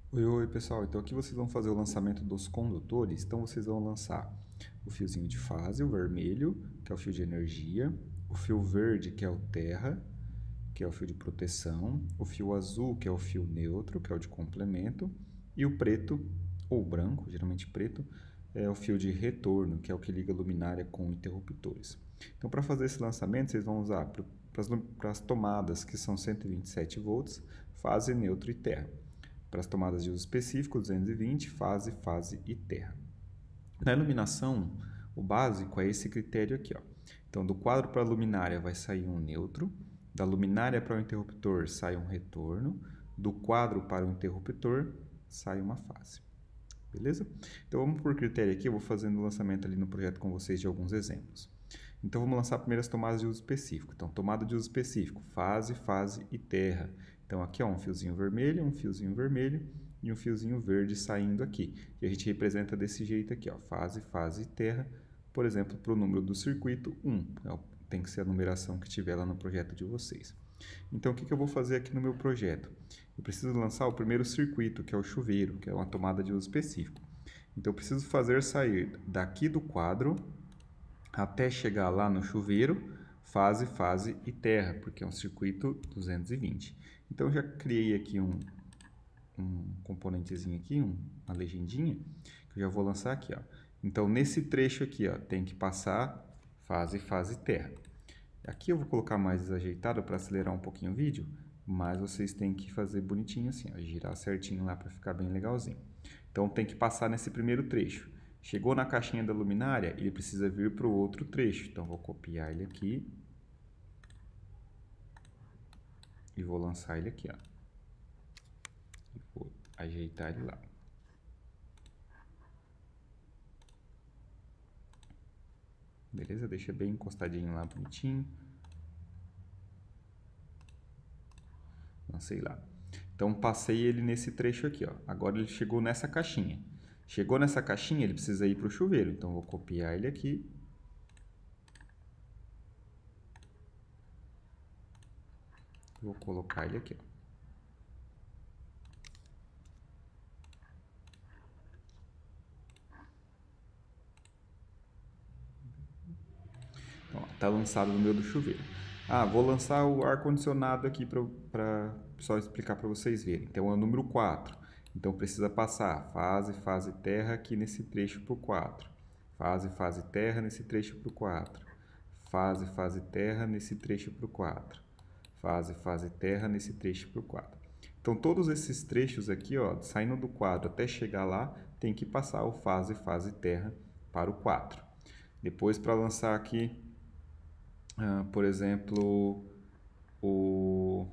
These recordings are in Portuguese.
Oi, pessoal. Então aqui vocês vão fazer o lançamento dos condutores. Então vocês vão lançar o fiozinho de fase, o vermelho, que é o fio de energia, o fio verde, que é o terra, que é o fio de proteção, o fio azul, que é o fio neutro, que é o de complemento, e o preto, ou branco, geralmente preto, é o fio de retorno, que é o que liga a luminária com interruptores. Então, para fazer esse lançamento, vocês vão usar para as tomadas, que são 127 volts, fase, neutro e terra. Para as tomadas de uso específico, 220, fase, fase e terra. Na iluminação, o básico é esse critério aqui. Ó. Então, do quadro para a luminária vai sair um neutro, da luminária para o interruptor sai um retorno, do quadro para o interruptor sai uma fase. Beleza? Então, vamos por critério aqui, eu vou fazendo o lançamento ali no projeto com vocês de alguns exemplos. Então, vamos lançar primeiro as tomadas de uso específico. Então, tomada de uso específico, fase, fase e terra. Então, aqui ó, um fiozinho vermelho e um fiozinho verde saindo aqui. E a gente representa desse jeito aqui, ó, fase, fase e terra. Por exemplo, para o número do circuito, 1. Tem que ser a numeração que tiver lá no projeto de vocês. Então, o que eu vou fazer aqui no meu projeto? Eu preciso lançar o primeiro circuito, que é o chuveiro, que é uma tomada de uso específico. Então, eu preciso fazer sair daqui do quadro até chegar lá no chuveiro, fase, fase e terra, porque é um circuito 220. Então, eu já criei aqui um componentezinho aqui, uma legendinha, que eu já vou lançar aqui. Ó. Então, nesse trecho aqui, ó, tem que passar fase, fase e terra. Aqui eu vou colocar mais desajeitado para acelerar um pouquinho o vídeo, mas vocês têm que fazer bonitinho assim, ó, girar certinho lá para ficar bem legalzinho. Então, tem que passar nesse primeiro trecho. Chegou na caixinha da luminária, ele precisa vir para o outro trecho. Então, vou copiar ele aqui e vou lançar ele aqui. Ó. E vou ajeitar ele lá. Beleza? Deixa bem encostadinho lá, bonitinho. Lancei lá. Então, passei ele nesse trecho aqui. Ó. Agora ele chegou nessa caixinha. Chegou nessa caixinha, ele precisa ir para o chuveiro. Então, vou copiar ele aqui. Vou colocar ele aqui. Ó. Então, está lançado no meu do chuveiro. Ah, vou lançar o ar-condicionado aqui para só explicar para vocês verem. Então, é o número 4. Então, precisa passar fase, fase, terra aqui nesse trecho para o 4. Fase, fase, terra nesse trecho para o 4. Fase, fase, terra nesse trecho para o 4. Fase, fase, terra nesse trecho para o 4. Então, todos esses trechos aqui, ó, saindo do quadro até chegar lá, tem que passar o fase, fase, terra para o 4. Depois, para lançar aqui, por exemplo, o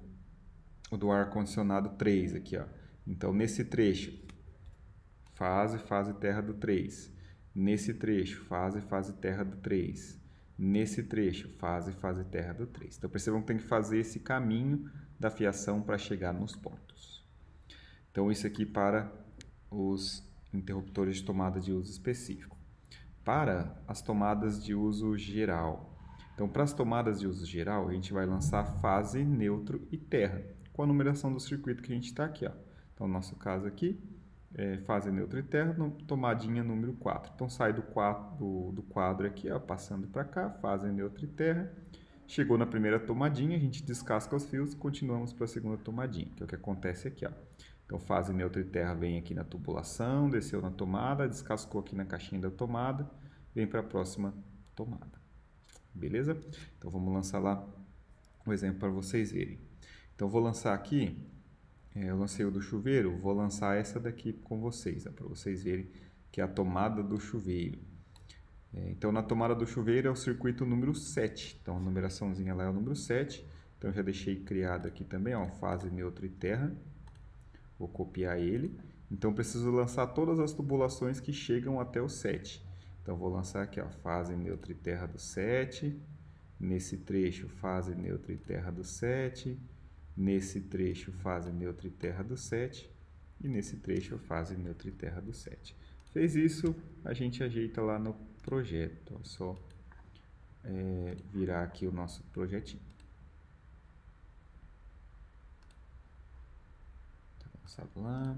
do ar-condicionado 3 aqui, ó. Então, nesse trecho, fase, fase, terra do 3. Nesse trecho, fase, fase, terra do 3. Nesse trecho, fase, fase, terra do 3. Então, percebam que tem que fazer esse caminho da fiação para chegar nos pontos. Então, isso aqui para os interruptores de tomada de uso específico. Para as tomadas de uso geral. Então, para as tomadas de uso geral, a gente vai lançar fase, neutro e terra, com a numeração do circuito que a gente está aqui. Ó. Então, no nosso caso aqui, fase, neutro e terra, tomadinha número 4. Então, sai do quadro aqui, ó, passando para cá, fase, neutro e terra. Chegou na primeira tomadinha, a gente descasca os fios e continuamos para a segunda tomadinha, que é o que acontece aqui. Ó. Então, fase, neutro e terra vem aqui na tubulação, desceu na tomada, descascou aqui na caixinha da tomada, vem para a próxima tomada. Beleza? Então, vamos lançar lá um exemplo para vocês verem. Então, vou lançar aqui, eu lancei o do chuveiro, vou lançar essa daqui com vocês, para vocês verem que é a tomada do chuveiro. Então, na tomada do chuveiro é o circuito número 7. Então, a numeraçãozinha lá é o número 7. Então, eu já deixei criado aqui também, ó, fase, neutro e terra. Vou copiar ele. Então, preciso lançar todas as tubulações que chegam até o 7. Então, vou lançar aqui, ó, fase, neutro e terra do 7. Nesse trecho, fase, neutro e terra do 7. Nesse trecho, fase, neutro e terra do 7. E nesse trecho, fase, neutro e terra do 7. Fez isso, a gente ajeita lá no projeto. É só virar aqui o nosso projetinho. Tá lançado lá.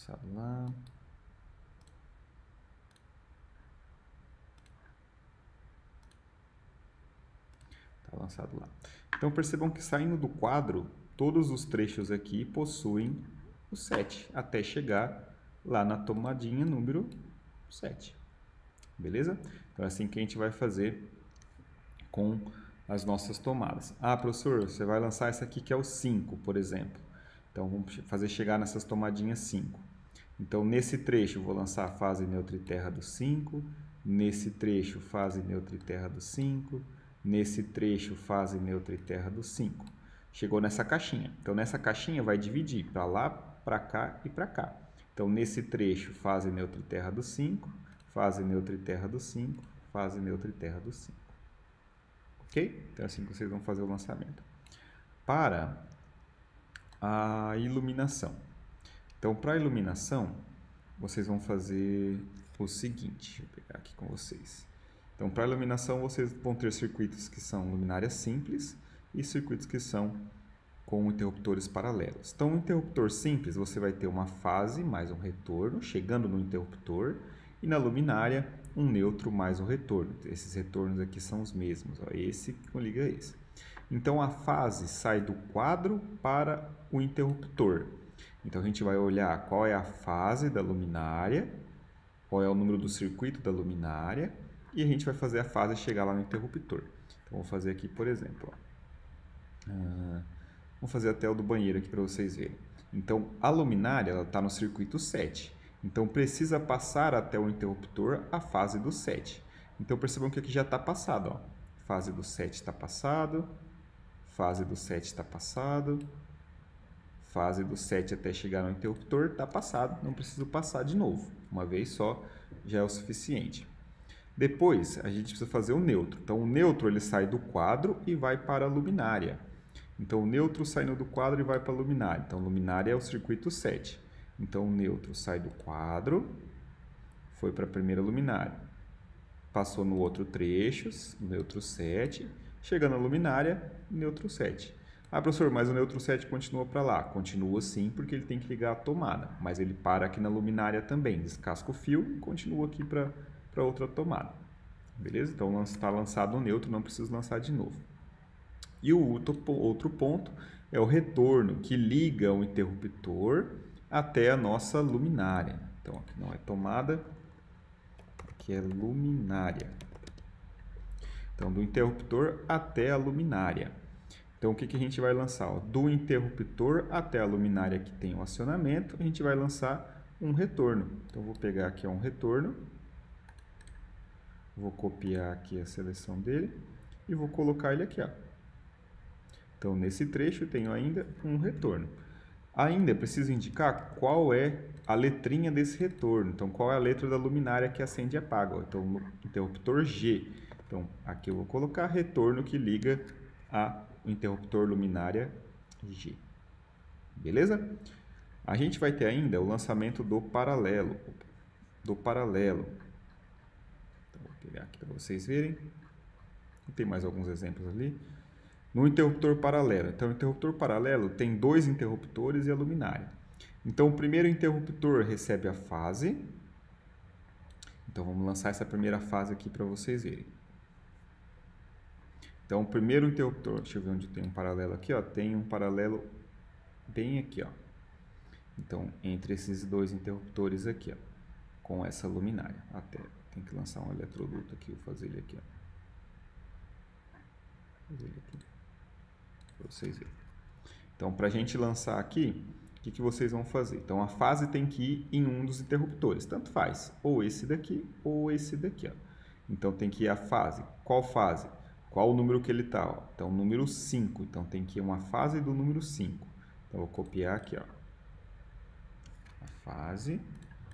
lançado lá. Está lançado lá. Então percebam que saindo do quadro, todos os trechos aqui possuem o 7, até chegar lá na tomadinha número 7. Beleza? Então é assim que a gente vai fazer com as nossas tomadas. Ah, professor, você vai lançar essa aqui que é o 5, por exemplo. Então vamos fazer chegar nessas tomadinhas 5. Então nesse trecho eu vou lançar a fase neutra e terra do 5, nesse trecho fase neutra e terra do 5, nesse trecho fase neutra e terra do 5. Chegou nessa caixinha. Então nessa caixinha vai dividir para lá, para cá e para cá. Então nesse trecho fase neutra e terra do 5, fase neutra e terra do 5, fase neutra e terra do 5. Ok? Então é assim que vocês vão fazer o lançamento. Para a iluminação. Então, para a iluminação, vocês vão fazer o seguinte. Deixa eu pegar aqui com vocês. Então, para a iluminação, vocês vão ter circuitos que são luminárias simples e circuitos que são com interruptores paralelos. Então, o interruptor simples, você vai ter uma fase mais um retorno, chegando no interruptor, e na luminária, um neutro mais um retorno. Esses retornos aqui são os mesmos, ó, esse que liga a esse. Então, a fase sai do quadro para o interruptor. Então, a gente vai olhar qual é a fase da luminária, qual é o número do circuito da luminária, e a gente vai fazer a fase chegar lá no interruptor. Então, vou fazer aqui, por exemplo, ó. Vou fazer até o do banheiro aqui para vocês verem. Então, a luminária está no circuito 7. Então, precisa passar até o interruptor a fase do 7. Então, percebam que aqui já está passado. Ó. Fase do 7 está passado. Fase do 7 está passado. Fase do 7 até chegar no interruptor está passado. Não preciso passar de novo. Uma vez só já é o suficiente. Depois, a gente precisa fazer o neutro. Então, o neutro ele sai do quadro e vai para a luminária. Então, o neutro saindo do quadro e vai para a luminária. Então, luminária é o circuito 7. Então, o neutro sai do quadro, foi para a primeira luminária. Passou no outro trecho, neutro 7. Chegando na luminária, neutro 7. Ah, professor, mas o neutro 7 continua para lá. Continua sim, porque ele tem que ligar a tomada. Mas ele para aqui na luminária também. Descasca o fio e continua aqui para outra tomada. Beleza? Então, está lançado o neutro, não preciso lançar de novo. E o outro ponto é o retorno, que liga o interruptor até a nossa luminária. Então, aqui não é tomada, aqui é luminária. Então, do interruptor até a luminária. Então, o que a gente vai lançar? Ó, do interruptor até a luminária que tem o acionamento, a gente vai lançar um retorno. Então, vou pegar aqui um retorno, vou copiar aqui a seleção dele e vou colocar ele aqui, ó. Então, nesse trecho, eu tenho ainda um retorno. Ainda preciso indicar qual é a letrinha desse retorno. Então, qual é a letra da luminária que acende e apaga. Então, no interruptor G. Então, aqui eu vou colocar retorno que liga ao interruptor luminária G. Beleza? A gente vai ter ainda o lançamento do paralelo. Então, vou pegar aqui para vocês verem. Tem mais alguns exemplos ali. No interruptor paralelo. Então, o interruptor paralelo tem dois interruptores e a luminária. Então, o primeiro interruptor recebe a fase. Então, vamos lançar essa primeira fase aqui para vocês verem. Então, o primeiro interruptor, deixa eu ver onde tem um paralelo aqui, ó, tem um paralelo bem aqui, ó. Então, entre esses dois interruptores aqui, ó, com essa luminária. Até tem que lançar um eletroduto aqui, vou fazer ele aqui, ó. Fazer ele aqui. Para vocês verem. Então, para a gente lançar aqui, o que vocês vão fazer? Então, a fase tem que ir em um dos interruptores, tanto faz, ou esse daqui ou esse daqui. Ó. Então, tem que ir a fase. Qual fase? Qual o número que ele está? Então, número 5. Então, tem que ir uma fase do número 5. Então, vou copiar aqui, ó. A fase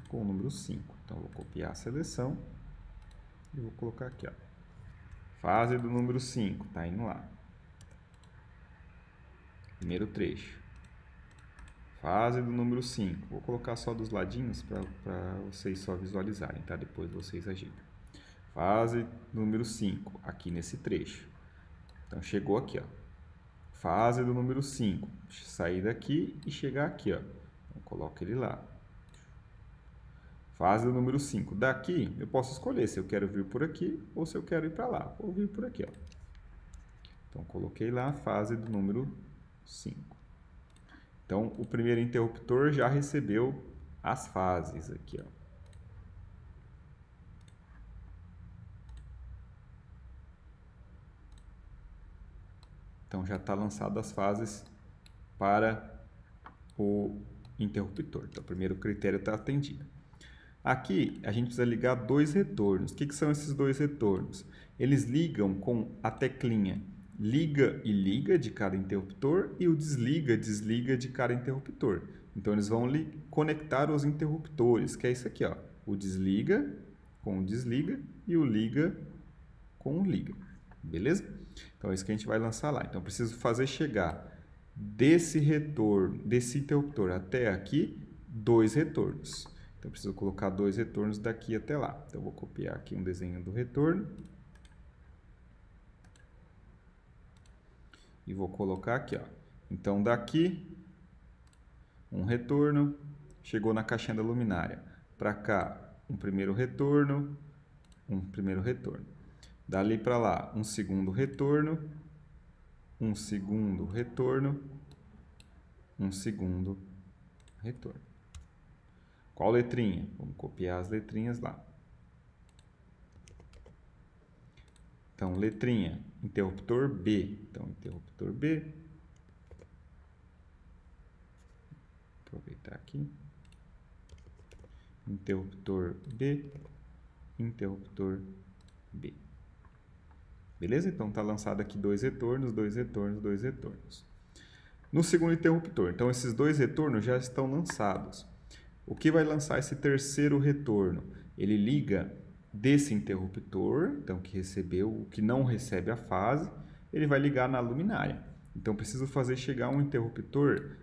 com o número 5. Então, vou copiar a seleção e vou colocar aqui, ó. Fase do número 5, está indo lá. Primeiro trecho. Fase do número 5. Vou colocar só dos ladinhos para vocês só visualizarem, tá? Depois vocês ajeitam. Fase número 5, aqui nesse trecho. Então, chegou aqui, ó. Fase do número 5. Sair daqui e chegar aqui, ó. Então, coloco ele lá. Fase do número 5. Daqui, eu posso escolher se eu quero vir por aqui ou se eu quero ir para lá. Vou vir por aqui, ó. Então, coloquei lá a fase do número 5. Então, o primeiro interruptor já recebeu as fases aqui, ó. Então, já está lançado as fases para o interruptor. Então, o primeiro critério está atendido. Aqui, a gente precisa ligar dois retornos. O que são esses dois retornos? Eles ligam com a teclinha liga e liga de cada interruptor e o desliga, desliga de cada interruptor. Então, eles vão conectar os interruptores, que é isso aqui, ó. O desliga com o desliga e o liga com o liga. Beleza? Então, é isso que a gente vai lançar lá. Então, eu preciso fazer chegar desse retorno, desse interruptor até aqui, dois retornos. Então, eu preciso colocar dois retornos daqui até lá. Então, eu vou copiar aqui um desenho do retorno. E vou colocar aqui, ó. Então, daqui, um retorno, chegou na caixinha da luminária. Para cá, um primeiro retorno, um primeiro retorno. Dali para lá, um segundo retorno, um segundo retorno, um segundo retorno. Qual letrinha? Vamos copiar as letrinhas lá. Então, letrinha, interruptor B. Então, interruptor B. Aproveitar aqui. Interruptor B. Interruptor B. Beleza? Então, está lançado aqui dois retornos, dois retornos, dois retornos. No segundo interruptor, então, esses dois retornos já estão lançados. O que vai lançar esse terceiro retorno? Ele liga desse interruptor, então que recebeu, o que não recebe a fase, ele vai ligar na luminária. Então, preciso fazer chegar um interruptor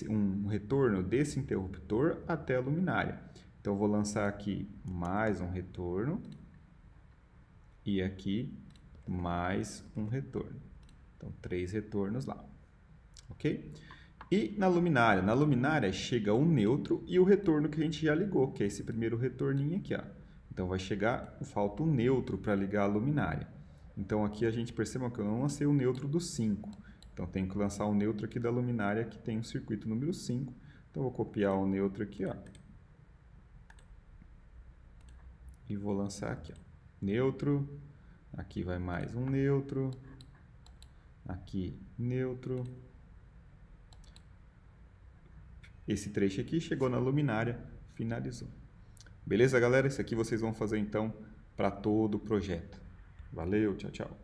um retorno desse interruptor até a luminária. Então, eu vou lançar aqui mais um retorno e aqui mais um retorno. Então, 3 retornos lá. Ok? E na luminária chega o neutro e o retorno que a gente já ligou, que é esse primeiro retorninho aqui, ó. Então, vai chegar, falta o neutro para ligar a luminária. Então, aqui a gente percebe que eu não lancei o neutro do 5. Então, tenho que lançar o neutro aqui da luminária, que tem o circuito número 5. Então, vou copiar o neutro aqui, ó. E vou lançar aqui, ó. Neutro. Aqui vai mais um neutro. Aqui, neutro. Esse trecho aqui chegou na luminária, finalizou. Beleza, galera? Isso aqui vocês vão fazer, então, para todo o projeto. Valeu, tchau, tchau.